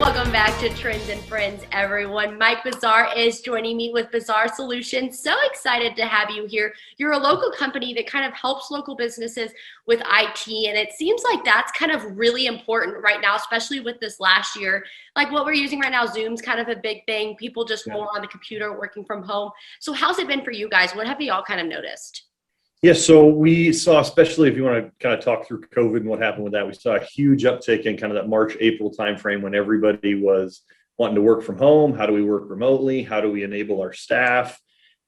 Welcome back to Trends and Friends, everyone. Mike Bazar is joining me with Bazar Solutions. So excited to have you here. You're a local company that kind of helps local businesses with IT, and it seems like that's kind of really important right now, especially with this last year. Like what we're using right now, Zoom's kind of a big thing. People just more on the computer working from home. So how's it been for you guys? What have you all kind of noticed? Yeah, so we saw, especially if you want to kind of talk through COVID and what happened with that, we saw a huge uptick in kind of that March, April timeframe when everybody was wanting to work from home. How do we work remotely? How do we enable our staff?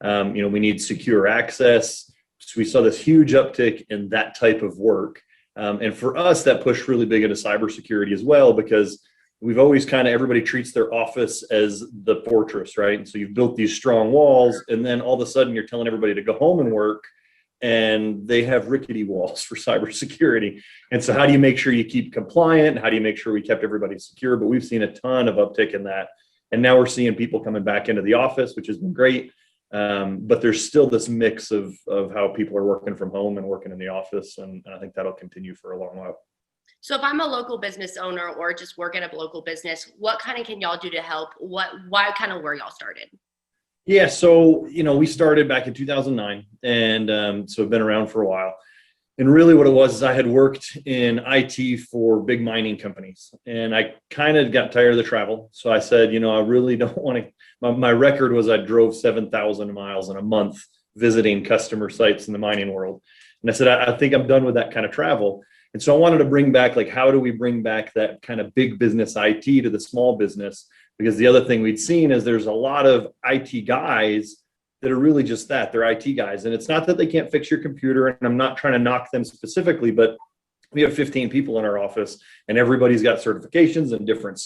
We need secure access. So we saw this huge uptick in that type of work. And for us, that pushed really big into cybersecurity as well, because we've always everybody treats their office as the fortress, right? And so you've built these strong walls, and then all of a sudden you're telling everybody to go home and work, and they have rickety walls for cybersecurity. And so how do you make sure you keep compliant? How do you make sure we kept everybody secure? But we've seen a ton of uptick in that. And now we're seeing people coming back into the office, which has been great. But there's still this mix of how people are working from home and working in the office. And I think that'll continue for a long while. So if I'm a local business owner or just work at a local business, what kind of can y'all do to help? Why kind of where y'all started? Yeah, so we started back in 2009, and so I've been around for a while. And really, what it was is I had worked in IT for big mining companies, and I kind of got tired of the travel. So I said, I really don't want to. My record was I drove 7,000 miles in a month visiting customer sites in the mining world, and I said I think I'm done with that kind of travel. And so I wanted to bring back, how do we bring back that kind of big business IT to the small business? Because the other thing we'd seen is there's a lot of IT guys that are really just that, they're IT guys. And it's not that they can't fix your computer, and I'm not trying to knock them specifically, but we have 15 people in our office, and everybody's got certifications and different,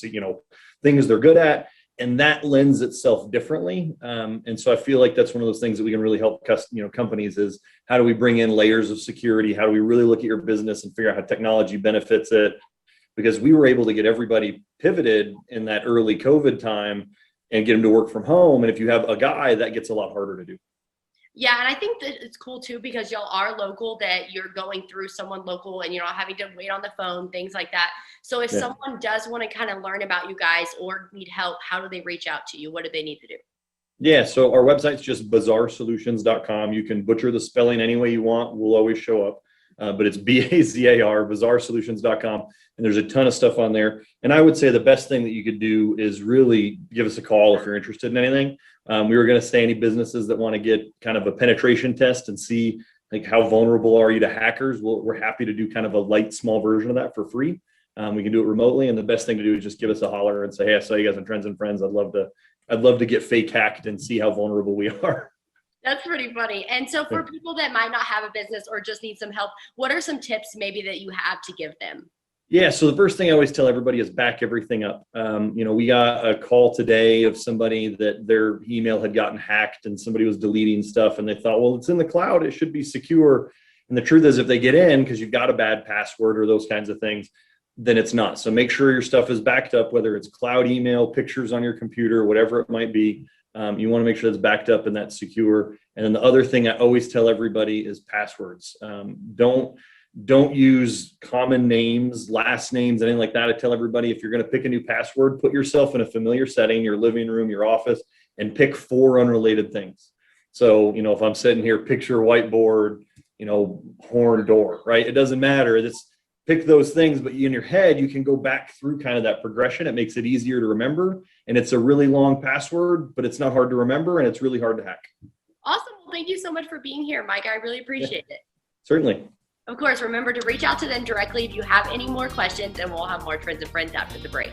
things they're good at. And that lends itself differently. And so I feel like that's one of those things that we can really help companies is how do we bring in layers of security? How do we really look at your business and figure out how technology benefits it? Because we were able to get everybody pivoted in that early COVID time and get them to work from home. And if you have a guy, that gets a lot harder to do. Yeah, and I think that it's cool too because y'all are local, that you're going through someone local and you're not having to wait on the phone, things like that. So if someone does want to kind of learn about you guys or need help, how do they reach out to you? What do they need to do? Yeah, so our website's just bazarsolutions.com. You can butcher the spelling any way you want. We'll always show up. But it's BAZAR, bazarsolutions.com. And there's a ton of stuff on there. And I would say the best thing that you could do is really give us a call if you're interested in anything. We were going to say any businesses that want to get kind of a penetration test and see how vulnerable are you to hackers. We're happy to do kind of a light, small version of that for free. We can do it remotely. And the best thing to do is just give us a holler and say, hey, I saw you guys on Trends and Friends. I'd love to get fake hacked and see how vulnerable we are. That's pretty funny. And so for people that might not have a business or just need some help, what are some tips maybe that you have to give them? Yeah, so the first thing I always tell everybody is back everything up. We got a call today of somebody that their email had gotten hacked and somebody was deleting stuff, and they thought, well, it's in the cloud, it should be secure. And the truth is, if they get in because you've got a bad password or those kinds of things, then it's not. So make sure your stuff is backed up, whether it's cloud email, pictures on your computer, whatever it might be. You want to make sure it's backed up and that's secure. And then the other thing I always tell everybody is passwords. Don't use common names, last names, anything like that. I tell everybody, if you're going to pick a new password, put yourself in a familiar setting, your living room, your office, and pick 4 unrelated things. So, if I'm sitting here, picture whiteboard, horn door, right? It doesn't matter. Pick those things, but in your head, you can go back through kind of that progression. It makes it easier to remember. And it's a really long password, but it's not hard to remember, and it's really hard to hack. Awesome. Well, thank you so much for being here, Mike. I really appreciate it. Certainly. Of course, remember to reach out to them directly if you have any more questions, and we'll have more Trends and Friends after the break.